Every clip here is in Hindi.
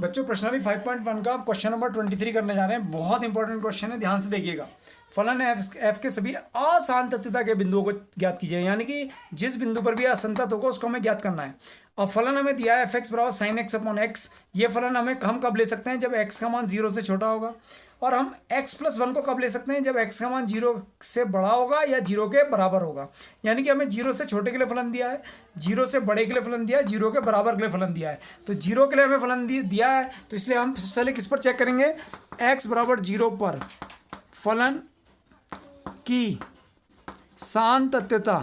बच्चों प्रश्नावली 5.1 का क्वेश्चन नंबर 23 करने जा रहे हैं। बहुत इंपॉर्टेंट क्वेश्चन है, ध्यान से देखिएगा। फलन एफ के सभी असांतत्यता के बिंदुओं को ज्ञात कीजिए, यानी कि जिस बिंदु पर भी असंतत होगा उसको हमें ज्ञात करना है। और फलन हमें दिया है एफ एक्स बराबर साइन एक्स अपॉन एक्स। ये फलन हम कब ले सकते हैं? जब एक्स का मान 0 से छोटा होगा। और हम x प्लस 1 को कब ले सकते हैं? जब x का मान 0 से बड़ा होगा या 0 के बराबर होगा। यानी कि हमें 0 से छोटे के लिए फलन दिया है, 0 से बड़े के लिए फलन दिया है, 0 के बराबर के लिए फलन दिया है। तो 0 के लिए हमें फलन दिया है, तो इसलिए हम पहले किस पर चेक करेंगे? x बराबर 0 पर फलन की सातत्यता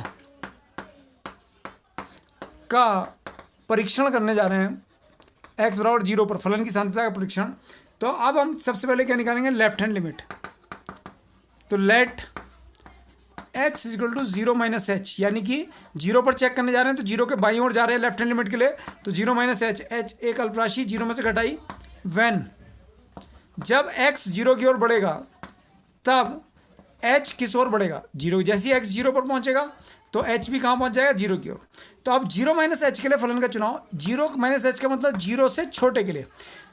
का परीक्षण करने जा रहे हैं। x बराबर 0 पर फलन की सातत्यता का परीक्षण। तो अब हम सबसे पहले क्या निकालेंगे? Left hand limit. तो let x equal to 0 minus h, यानी कि 0 पर चेक करने जा रहे हैं तो 0 के बाईं ओर जा रहे हैं लेफ्ट हैंड लिमिट के लिए। तो 0 माइनस एच, एच एक अल्पराशि 0 में से घटाई। व्हेन जब x 0 की ओर बढ़ेगा तब h किस ओर बढ़ेगा? 0। जैसे ही x 0 पर पहुंचेगा तो h भी कहाँ पहुंच जाएगा? 0 की ओर। तो अब 0 माइनस एच के लिए फलन का चुनाव। 0 माइनस एच का मतलब 0 से छोटे के लिए।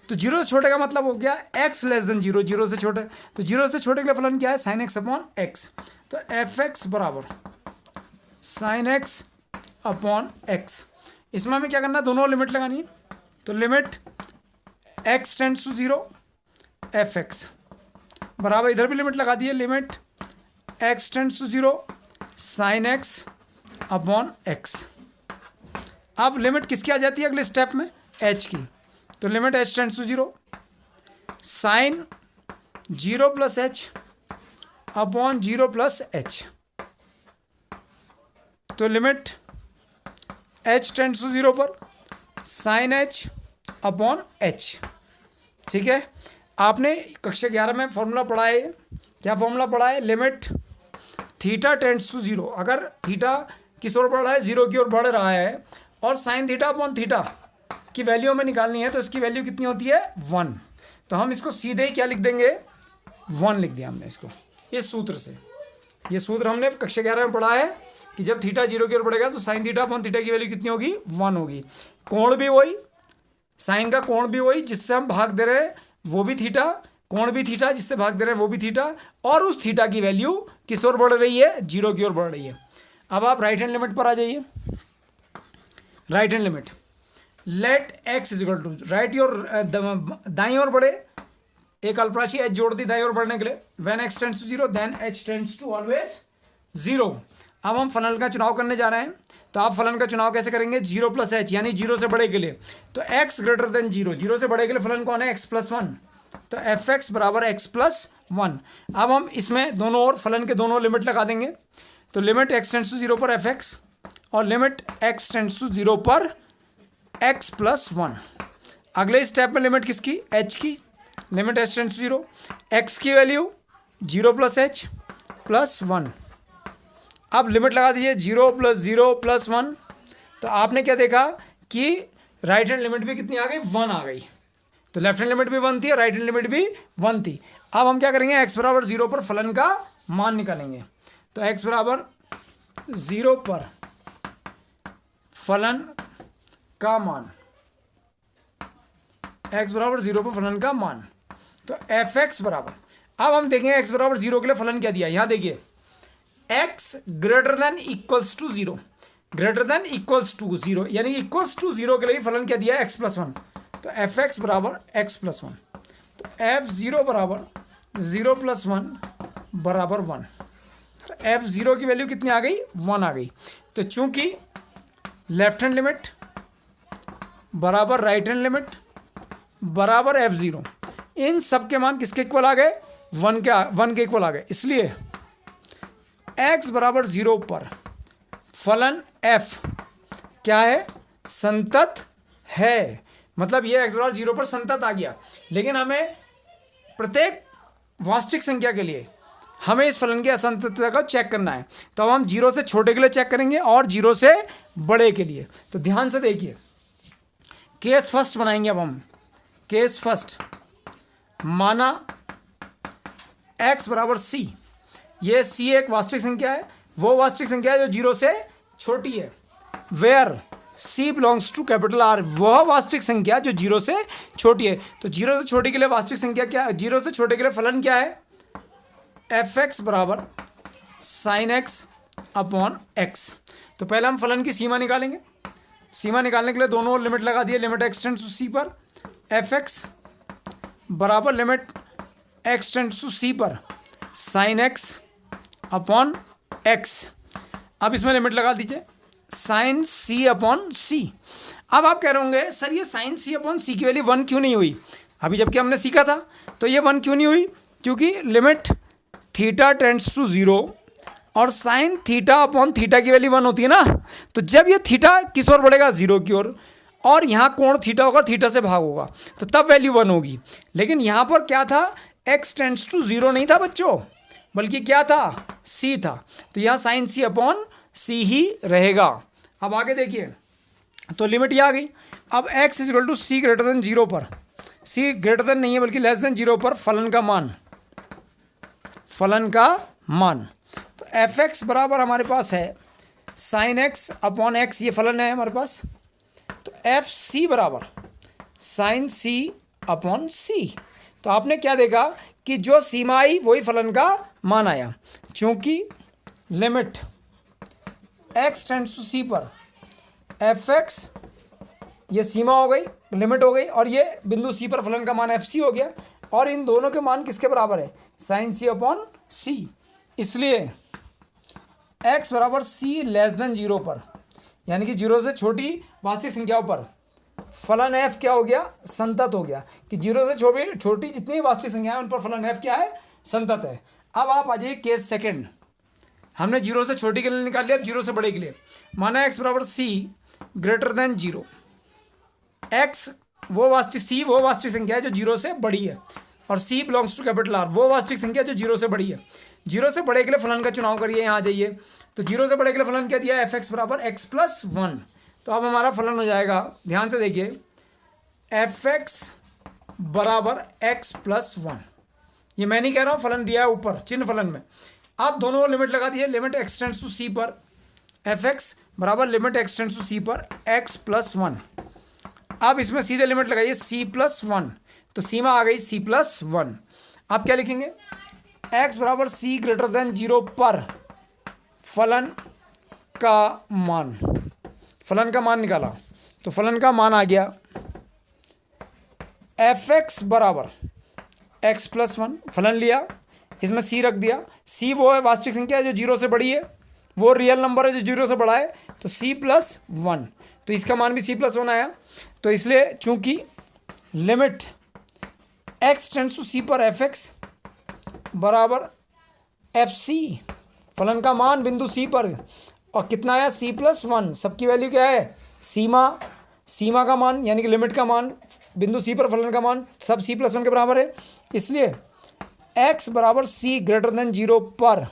तो 0 से छोटे का मतलब हो गया x लेस देन 0, 0 से छोटे। तो 0 से छोटे के लिए फलन क्या है? Sign X upon x. तो एफ एक्स बराबर साइन एक्स अपॉन एक्स। इसमें हमें क्या करना है? दोनों लिमिट लगानी है। तो limit x tends to 0 F X बराबर, इधर भी लिमिट लगा दी है, limit x tends to 0 sine X upon X. अब लिमिट किसकी आ जाती है अगले स्टेप में? h की। तो limit h tends to 0 sine 0 plus H upon 0 plus H. तो लिमिट h टेंड्स टू 0 पर साइन h अपॉन h। ठीक है, आपने कक्षा 11 में फॉर्मूला पढ़ा है। क्या फॉर्मूला पढ़ा है? Limit theta tends to 0। अगर थीटा किस ओर बढ़ रहा है? 0 की ओर बढ़ रहा है, और साइन थीटा अपॉन थीटा की वैल्यू हमें निकालनी है, तो इसकी वैल्यू कितनी होती है? 1। तो हम इसको सीधे ही क्या लिख देंगे? 1 लिख दिया हमने इसको इस सूत्र से। ये सूत्र हमने कक्षा 11 में पढ़ा है कि जब थीटा 0 की ओर बढ़ेगा तो साइन थीटा अपॉन थीटा की वैल्यू कितनी होगी? 1 होगी। कोण भी वही, साइन का कोण भी वही जिससे हम भाग दे रहे हैं वो भी थीटा, कोण भी थीटा जिससे भाग दे रहे हैं वो भी थीटा, और उस थीटा की वैल्यू किस ओर बढ़ रही है? 0 की ओर बढ़ रही है। अब आप राइट हैंड लिमिट पर आ जाइए। Right hand limit let x is equal to, right your दाईं ओर बढ़े, एक अल्पराशि h जोड़ दी दाईं ओर बढ़ने के लिए। When x tends to 0 then h tends to always 0। अब हम फलन का चुनाव करने जा रहे हैं। तो आप फलन का चुनाव कैसे करेंगे? 0 प्लस एच, यानी 0 से बड़े के लिए। तो x ग्रेटर देन 0, 0 से बड़े के लिए फलन कौन है? x plus 1। तो एफ एक्स बराबर x प्लस 1। अब हम इसमें दोनों ओर फलन के दोनों लिमिट लगा देंगे। तो लिमिट x टेंड्स टू 0 पर एफ एक्स और लिमिट x टेंड्स टू 0 पर x प्लस 1। अगले स्टेप में लिमिट किसकी? h की। Limit h tends to 0, x की वैल्यू 0 प्लस एच प्लस 1। अब लिमिट लगा दीजिए 0 प्लस 0 प्लस 1। तो आपने क्या देखा कि राइट हैंड लिमिट भी कितनी आ गई? 1 आ गई। तो लेफ्ट हैंड लिमिट भी 1 थी और राइट हैंड लिमिट भी 1 थी। अब हम क्या करेंगे? x बराबर 0 पर फलन का मान निकालेंगे। तो x बराबर 0 पर फलन का मान, x बराबर 0 पर फलन का मान। तो एफ एक्स बराबर, अब हम देखेंगे x बराबर 0 के लिए फलन क्या दिया। यहां देखिए x greater than equals to 0, greater than equals to 0, यानी इक्वल्स टू 0 के लिए फलन क्या दिया है? x plus 1। तो एफ एक्स बराबर x प्लस 1। तो f0 बराबर 0 प्लस 1 बराबर 1। तो f0 की वैल्यू कितनी आ गई? 1 आ गई। तो चूंकि लेफ्ट हैंड लिमिट बराबर राइट हैंड लिमिट बराबर f0, इन सब के मान किसके इक्वल आ गए? 1 के इक्वल आ गए। इसलिए x बराबर 0 पर फलन f क्या है? संतत है। मतलब ये x बराबर 0 पर संतत आ गया। लेकिन हमें प्रत्येक वास्तविक संख्या के लिए हमें इस फलन की असंततता को चेक करना है। तो अब हम 0 से छोटे के लिए चेक करेंगे और 0 से बड़े के लिए। तो ध्यान से देखिए, केस फर्स्ट बनाएंगे। अब हम केस फर्स्ट माना x बराबर c। ये c एक वास्तविक संख्या है, वो वास्तविक संख्या है जो 0 से छोटी है। Where c belongs to capital R, वह वास्तविक संख्या जो 0 से छोटी है। तो जीरो से छोटी के लिए वास्तविक संख्या क्या है, जीरो से छोटे के लिए फलन क्या है, एफ एक्स बराबर साइन एक्स अपॉन एक्स। तो पहले हम फलन की सीमा निकालेंगे। सीमा निकालने के लिए दोनों ओर लिमिट लगा दिए, लिमिट एक्स टेंड्स टू सी पर एफ एक्स बराबर लिमिट एक्स टेंड्स टू सी पर साइन एक्स अपॉन एक्स। अब इसमें लिमिट लगा दीजिए साइन सी अपॉन सी। अब आप कह रहे होंगे सर ये साइन सी अपॉन सी की वैल्यू 1 क्यों नहीं हुई, अभी जबकि हमने सीखा था तो ये 1 क्यों नहीं हुई, क्योंकि लिमिट थीटा टेंड्स टू 0 और साइन थीटा अपॉन थीटा की वैल्यू 1 होती है ना। तो जब ये थीटा किस ओर बढ़ेगा, 0 की ओर, और यहाँ कोण थीटा होगा, थीटा से भाग होगा, तो तब वैल्यू 1 होगी। लेकिन यहाँ पर क्या था, x टेंड्स टू 0 नहीं था बच्चों, बल्कि क्या था, c था। तो यहाँ साइन सी अपॉन सी ही रहेगा। अब आगे देखिए, तो लिमिट ये आ गई। अब x equal to C greater than 0 पर, c ग्रेटर देन नहीं है बल्कि लेस देन 0 पर फलन का मान, तो एफ एक्स बराबर हमारे पास है साइन एक्स अपॉन एक्स, ये फलन है हमारे पास। तो एफ सी बराबर साइन सी अपॉन सी। तो आपने क्या देखा कि जो सीमा आई वही फलन का मान आया, चूंकि लिमिट एक्स टेंड्स टू सी पर एफ एक्स, ये सीमा हो गई, लिमिट हो गई, और ये बिंदु सी पर फलन का मान एफ सी हो गया, और इन दोनों के मान किसके बराबर है, साइन सी अपॉन सी। इसलिए x बराबर सी लेस देन 0 पर, यानी कि 0 से छोटी वास्तविक संख्याओं पर फलन f क्या हो गया, संतत हो गया, कि 0 से छोटी जितनी वास्तविक संख्याएं उन पर फलन f क्या है, संतत है। अब आप आ जाइए केस सेकंड, हमने 0 से छोटी के लिए निकाल लिया, अब 0 से बड़े के लिए माना x बराबर c ग्रेटर देन 0। x वो वास्तविक संख्या है जो 0 से बड़ी है, और c belongs to capital R वो वास्तविक संख्या जो 0 से बड़ी है। 0 से बड़े के लिए फलन का चुनाव करिए, यहाँ जाइए, तो 0 से बड़े के लिए फलन क्या दिया है, एफ एक्स बराबर एक्स प्लस 1। तो अब हमारा फलन हो जाएगा, ध्यान से देखिए, एफ एक्स बराबर एक्स प्लस 1। ये मैं नहीं कह रहा हूँ, फलन दिया है ऊपर चिन्ह फलन में। आप दोनों लिमिट लगा दिए, लिमिट एक्स टेंड्स टू सी पर एफ एक्स बराबर लिमिट एक्स टेंड्स टू सी पर एक्स प्लस 1। अब इसमें सीधे लिमिट लगाइए सी प्लस 1, तो सीमा आ गई सी प्लस 1। आप क्या लिखेंगे, x बराबर सी ग्रेटर देन 0 पर फलन का मान निकाला, तो फलन का मान आ गया एफ एक्स बराबर एक्स प्लस 1। फलन लिया, इसमें c रख दिया, c वो है वास्तविक संख्या है जो 0 से बड़ी है, वो रियल नंबर है जो 0 से बड़ा है, तो c प्लस 1, तो इसका मान भी c प्लस 1 आया। तो इसलिए चूंकि limit x tends to c पर एफ एक्स बराबर एफ सी, फलन का मान बिंदु सी पर, और कितना आया, सी प्लस 1, सबकी वैल्यू क्या है, सीमा का मान यानी कि लिमिट का मान, बिंदु सी पर फलन का मान, सब सी प्लस 1 के बराबर है। इसलिए x बराबर सी ग्रेटर देन 0 पर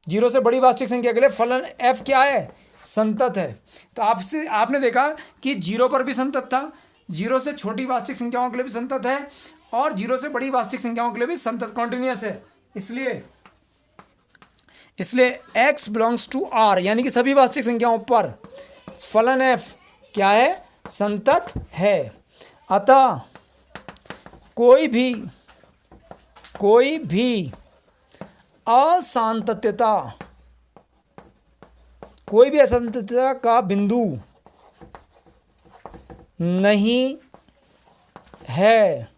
0 से बड़ी वास्तविक संख्या के लिए फलन f क्या है, संतत है। तो आपने देखा कि 0 पर भी संतत था, 0 से छोटी वास्तविक संख्याओं के लिए भी संतत है, और 0 से बड़ी वास्तविक संख्याओं के लिए भी संतत कॉन्टिन्यूअस है। इसलिए x बिलोंग्स टू r, यानी कि सभी वास्तविक संख्याओं पर फलन f क्या है, संतत है। अतः कोई भी असंततता का बिंदु नहीं है